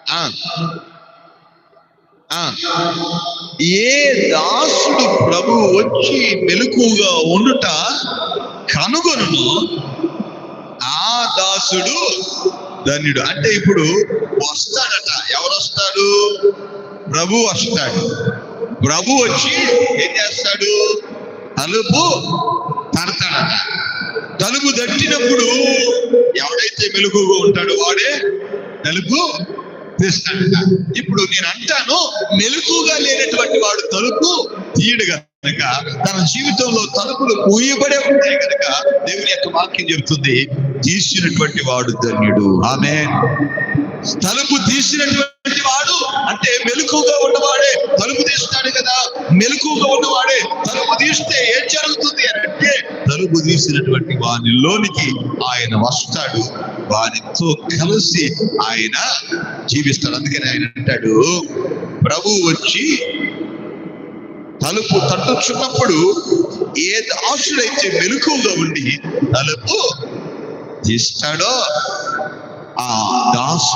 ఆ ఆ ఏ దాసుడు ప్రభు వచ్చి మెలకుగా ఉండుట కనుగొనును, ఆ దాసుడు ధన్యుడు. అంటే ఇప్పుడు వస్తాడట. ఎవరు వస్తాడు? ప్రభు వస్తాడు. ప్రభు వచ్చి ఏం చేస్తాడు? తలుపు తడతాడట. తలుపు తట్టినప్పుడు ఎవడైతే మెలకుగా ఉంటాడో వాడే తలుపు తీస్తాడట. ఇప్పుడు నేను అంటాను, మెలకుగా లేనటువంటి వాడు తలుపు తీయడు కనుక, తన జీవితంలో తలుపులు మూయబడే ఉంటాయి కనుక దేవుని యొక్క వాక్యం చెబుతుంది, తీసినటువంటి వాడు ధన్యుడు. ఆమేన్. తలుపు తీసినటువంటి వాడు అంటే మెలకుగా ఉన్నవాడే తలుపు తీస్తాడు కదా. మెలకుగా ఉన్నవాడే తలుపు తీస్తే ఏం జరుగుతుంది అని అంటే, తలుపు తీసినటువంటి వానిలోనికి ఆయన వస్తాడు, వానితో కలిసి ఆయన జీవిస్తాడు. అందుకని ఆయన అంటాడు, ప్రభు వచ్చి తలుపు తట్టుచున్నప్పుడు ఏ దాసుడైతే మెలకుగా ఉండి తలుపు తీస్తాడో ఆ దాసుడు